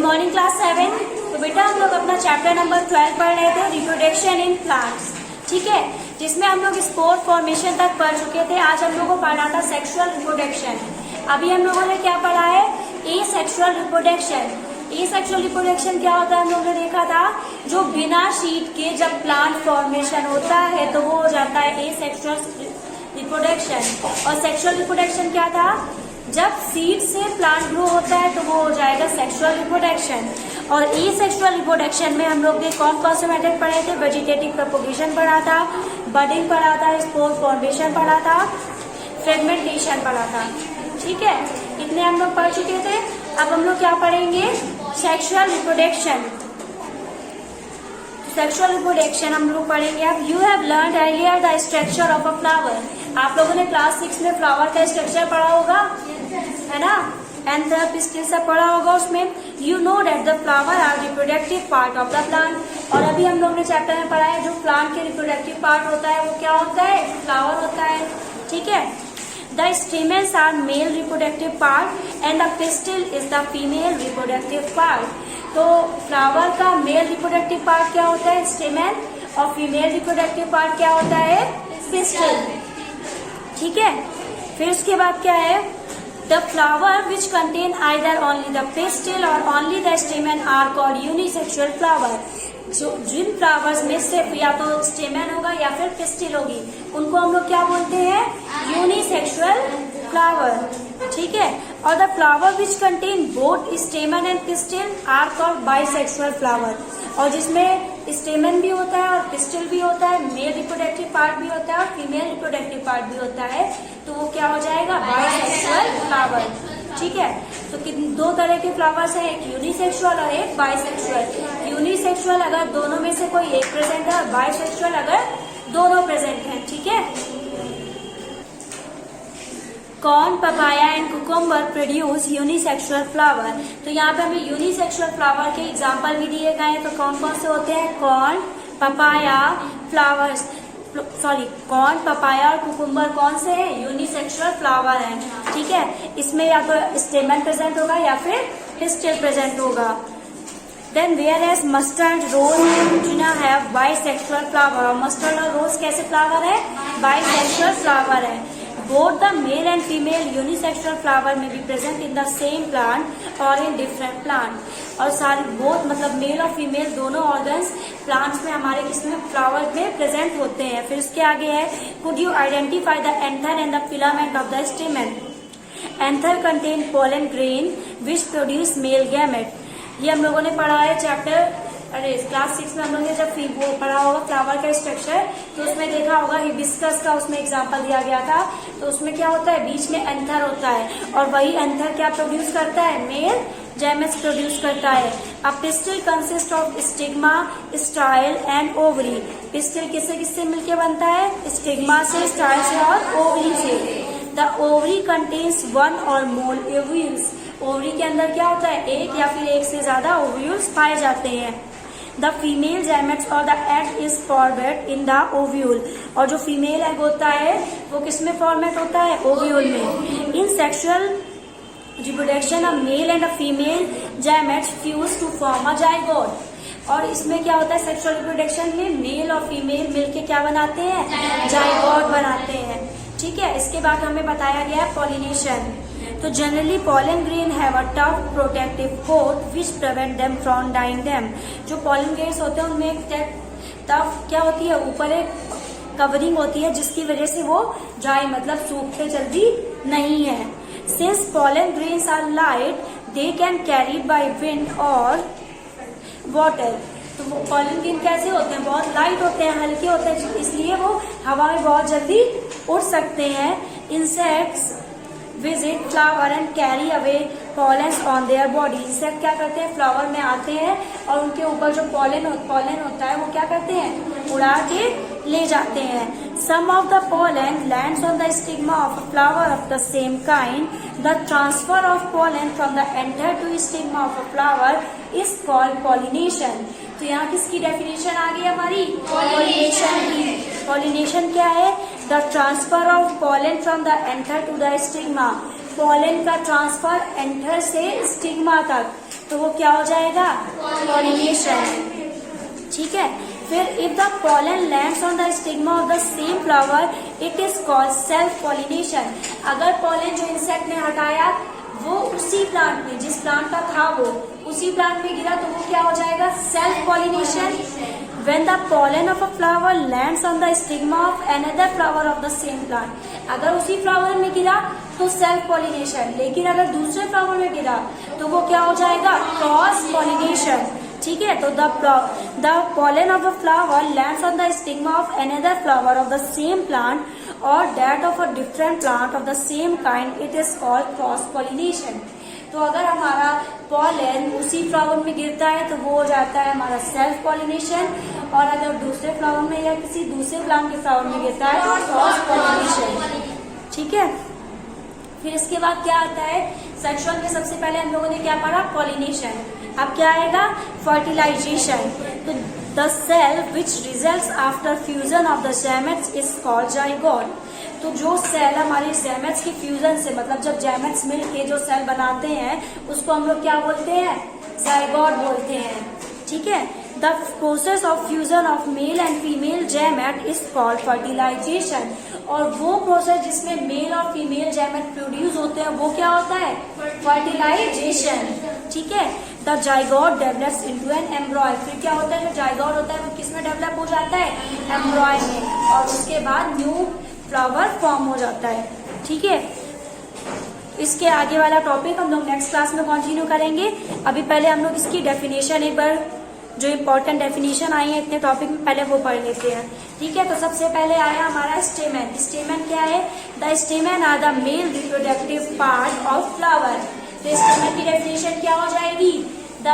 Morning class 7। तो बेटा हम लोग अपना चैप्टर नंबर 12 पढ़ रहे थे, रिप्रोडक्शन इन प्लांट्स, ठीक है, जिसमें हम लोग स्पोर फॉर्मेशन तक पढ़ चुके थे। आज हम लोग को पढ़ना था सेक्सुअल रिप्रोडक्शन। अभी हम लोगों ने क्या पढ़ा है, एसेक्सुअल रिप्रोडक्शन। एसेक्सुअल रिप्रोडक्शन क्या होता है हम लोगों ने देखा था, जो बिना शीट के जब प्लांट फॉर्मेशन होता है तो वो हो जाता है एसेक्सुअल रिप्रोडक्शन। और सेक्सुअल रिप्रोडक्शन क्या था, जब सीड से प्लांट ग्रो होता है तो वो हो जाएगा सेक्सुअल रिप्रोडक्शन। और एसेक्सुअल रिप्रोडक्शन में हम लोग ने कौन कौन से मेथड पढ़े थे, वेजिटेटिव प्रोपगेशन पढ़ा था, बडिंग पढ़ा था, स्पोर फॉर्मेशन पढ़ा था, फ्रेगमेंटेशन पढ़ा था, ठीक है, इतने हम लोग पढ़ चुके थे। अब हम लोग क्या पढ़ेंगे, सेक्सुअल रिप्रोडक्शन। सेक्सुअल रिप्रोडक्शन हम लोग पढ़ेंगे। अब you have learn earlier the structure of a flower. आप लोगों ने क्लास 6 में फ्लावर का स्ट्रक्चर पढ़ा होगा, है ना, एंड पिस्टिल सब पढ़ा होगा उसमें। You know that the flower are reproductive part of the plant. और अभी हम लोग ने चैप्टर में पढ़ा है जो प्लांट के रिप्रोडक्टिव पार्ट होता है वो क्या होता है, फ्लावर होता है, ठीक है। The stamens are male reproductive part and the pistil is the female reproductive part. तो फ्लावर का मेल रिप्रोडक्टिव पार्ट क्या होता है, स्टेमेन, और फीमेल रिप्रोडक्टिव पार्ट क्या होता है, पिस्टिल, ठीक है। फिर उसके बाद क्या है, the flower which contain either only the pistil और only the stamen are called unisexual flower. जिन फ्लावर्स में सिर्फ या तो स्टेमेन होगा या फिर पिस्टिल होगी उनको हम लोग क्या बोलते हैं, यूनिसेक्सुअल फ्लावर, ठीक है। और the flower which contain both stamen and pistil are called bisexual flower. और जिसमें स्टेमन भी होता है और पिस्टिल भी होता है, मेल रिप्रोडक्टिव पार्ट भी होता है और फीमेल रिप्रोडक्टिव पार्ट भी होता है, तो वो क्या हो जाएगा, बाइसेक्सुअल फ्लावर, ठीक है। तो दो तरह के फ्लावर्स हैं, एक यूनिसेक्सुअल और एक बाइसेक्सुअल। यूनिसेक्सुअल अगर दोनों में से कोई एक प्रेजेंट है और बाइसेक्सुअल अगर दोनों प्रेजेंट हैं, ठीक है। Corn, papaya and cucumber produce unisexual flower. तो यहाँ पे हमें यूनिसेक्सुअल फ्लावर के एग्जाम्पल भी दिए गए हैं। तो कौन कौन से होते हैं, corn, papaya, flowers, sorry, corn, papaya और कुकुम्बर कौन से हैं, यूनिसेक्सुअल फ्लावर हैं, ठीक है। इसमें या तो स्टेमन प्रेजेंट होगा या फिर पिस्टिल प्रेजेंट होगा। Then whereas mustard, rose and pudina have bisexual flower. और मस्टर्ड और रोज कैसे फ्लावर है, बाइसेक्सुअल फ्लावर है। Both the male and female unisexual flower may be present in the same plant or in different plant. और सारे both मतलब mail और female दोनों ऑर्गन्स प्लांट्स में हमारे किसमें, फ्लावर में प्रेजेंट होते हैं। फिर उसके आगे है, could you identify the anther and the filament of the स्टेमन। Anther contain pollen grain which produce male gamete. ये हम लोगों ने पढ़ा है चैप्टर, अरे क्लास 6 में हम लोगों ने जब वो पढ़ा होगा फ्लावर का स्ट्रक्चर, तो उसमें देखा होगा हिबिस्कस का उसमें एग्जांपल दिया गया था। तो उसमें क्या होता है, बीच में एंथर होता है और वही एंथर क्या प्रोड्यूस करता है, मेल गैमेट्स प्रोड्यूस करता है। अब pistil consist of stigma, style and ovary. Pistil किससे किससे मिलके बनता है, स्टिग्मा से, स्टाइल से और ओवरी से। द ओवरी कंटेन्स वन और मोर ओव्यूल्स। ओवरी के अंदर क्या होता है, एक या फिर एक से ज्यादा ओव्यूल्स पाए जाते हैं। द फीमेल गैमेट्स और the egg is format in the ovule. और जो फीमेल एग होता है वो किसमें फॉर्मेट होता है, ओव्यूल में। In sexual reproduction a male and a female gametes fuse to form a zygote. और इसमें क्या होता है, सेक्सुअल रिप्रोडक्शन में मेल और फीमेल मिलके क्या बनाते हैं, जाइगोट बनाते हैं, ठीक है। इसके बाद हमें बताया गया है पॉलिनेशन। तो generally pollen grain have a tough protective coat which prevent them from dying them. जो पॉलन ग्रेन्स होते हैं उनमें एक टफ क्या होती है, ऊपर एक कवरिंग होती है जिसकी वजह से वो ड्राई मतलब सूखते जल्दी नहीं है। Since pollen grains are light they can carried by wind और वाटर। तो वो पॉलन ग्रेन कैसे होते हैं, बहुत लाइट होते हैं, हल्के होते हैं, इसलिए वो हवा में बहुत जल्दी उड़ सकते हैं। Insects visit flower and carry away pollens on their body. Insect क्या करते हैं, फ्लावर में आते हैं और उनके ऊपर जो पॉलन होता है वो क्या करते हैं, उड़ा के ले जाते हैं। Some of the pollen lands on the stigma of a flower of the same kind. The transfer of pollen from the anther to stigma of a flower is called pollination. तो यहाँ किसकी डेफिनेशन आ गई हमारी, pollination की। Pollination क्या है, the transfer of pollen from the anther to the stigma. Pollen का transfer anther से स्टिग्मा तक। तो वो क्या हो जाएगा, पॉलिनेशन। ठीक है, फिर if the pollen lands on the stigma of the same flower it is called self pollination. अगर पॉलन जो इंसेक्ट ने हटाया वो उसी प्लांट में, जिस प्लांट का था वो उसी प्लांट में गिरा, तो वो क्या हो जाएगा, self pollination. When the pollen of a flower lands on the stigma of another flower of the same plant, अगर उसी फ्लावर में गिरा तो सेल्फ पॉलिनेशन, लेकिन अगर दूसरे फ्लावर में गिरा तो वो क्या हो जाएगा, क्रॉस पॉलिनेशन। ठीक है, तो the pollen of a flower lands on the stigma of another flower of the same plant or that of a different plant of the same kind, it is called cross pollination। तो अगर हमारा pollen उसी flower में गिरता है तो वो हो जाता है हमारा सेल्फ पॉलिनेशन, और अगर दूसरे फ्लावर में या किसी दूसरे प्लांट के फ्लावर में गिरता है तो क्रॉस पॉलिनेशन। ठीक है, फिर इसके बाद क्या आता है, सेक्शन में सबसे पहले हम लोगों ने क्या पढ़ा, पॉलिनेशन। अब क्या आएगा, फर्टिलाइजेशन। तो the cell which results after fusion of the gametes is called zygote. तो जो सेल हमारे गैमेट्स के फ्यूजन से, मतलब जब गैमेट्स मिलके जो सेल बनाते हैं उसको हम लोग क्या बोलते हैं, जाइगोट बोलते हैं। ठीक है, the process of fusion of male and female gamete is called fertilization. और वो प्रोसेस जिसमें मेल और फीमेल गैमेट प्रोड्यूस होते हैं वो क्या होता है, फर्टिलाइजेशन। ठीक है, the zygote develops into an embryo. फिर क्या होता है, जो जाइगोट होता है वो किसमें डेवलप हो जाता है, एम्ब्रॉय में, और उसके बाद न्यू फ्लावर फॉर्म हो जाता है। ठीक है, इसके आगे वाला टॉपिक हम लोग नेक्स्ट क्लास में कंटिन्यू करेंगे। अभी पहले हम लोग इसकी डेफिनेशन, एक बार जो इम्पोर्टेंट डेफिनेशन आई है इतने टॉपिक में, पहले वो पढ़ लेते हैं। ठीक है, तो सबसे पहले आया हमारा स्टेमेन। स्टेमेन क्या है, the stamen are the male reproductive part of flower. तो स्टेमेन की डेफिनेशन क्या हो जाएगी, the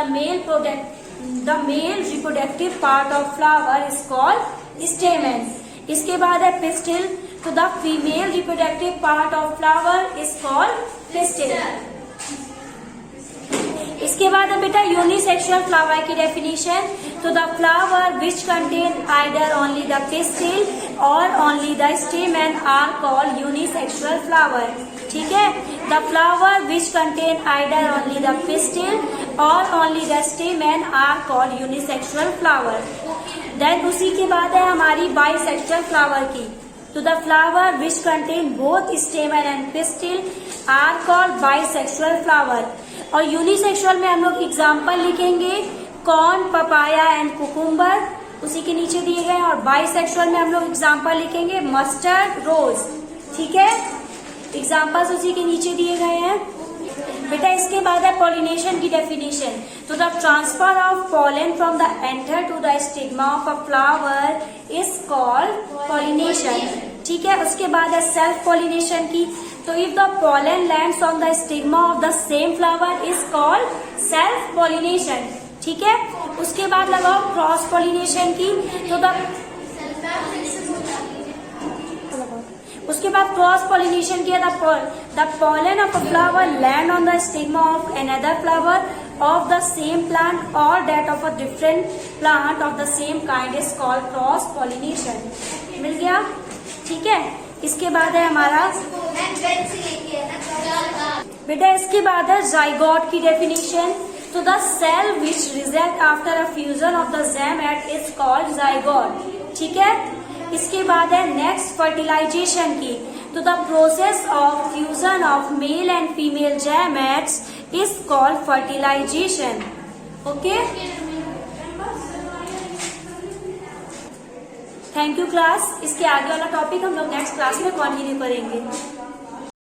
male reproductive part of flower is called stamen. इसके बाद है पिस्टिल। तो the female reproductive part of flower is called pistil. इसके बाद है बेटा यूनिसेक्सुअल फ्लावर की डेफिनेशन। तो the flower which contain either only the pistil और only the stamen are called unisexual flower. ठीक है, the flower which contain either only the pistil और only the stamen are called unisexual flower. Then उसी के बाद है हमारी bisexual flower की। तो the flower which contain both stamen and pistil are called bisexual flower. और यूनिसेक्सुअल में हम लोग एग्जाम्पल लिखेंगे, कॉर्न, पपाया एंड कुकुम्बर, उसी के नीचे दिए गए। और बाइसेक्सुअल में हम लोग एग्जाम्पल लिखेंगे, मस्टर्ड, रोज। ठीक है, एग्जाम्पल्स उसी के नीचे दिए गए हैं बेटा। इसके बाद है पॉलिनेशन की डेफिनेशन। तो the transfer of pollen from the anther to the stigma of a flower is called pollination. ठीक है, उसके बाद है सेल्फ पॉलिनेशन की। तो if the pollen lands on the stigma of the same flower is called self pollination. ठीक है, उसके बाद लगाओ क्रॉस पॉलिनेशन की। तो उसके बाद क्रॉस पॉलिनेशन किया, the pollen of a flower land on the stigma of another flower of the same plant और that of a different plant of the same kind is called cross pollination. मिल गया? ठीक है, इसके बाद है हमारा बेटा, इसके बाद है जाइगोट की डेफिनेशन। तो the cell which result after a fusion of the gamete is called zygote. ठीक है, इसके बाद है नेक्स्ट फर्टिलाइजेशन की। तो the process of fusion of male and female gametes is called fertilization. Okay, thank you class. इसके आगे वाला टॉपिक हम लोग नेक्स्ट क्लास में कंटिन्यू करेंगे।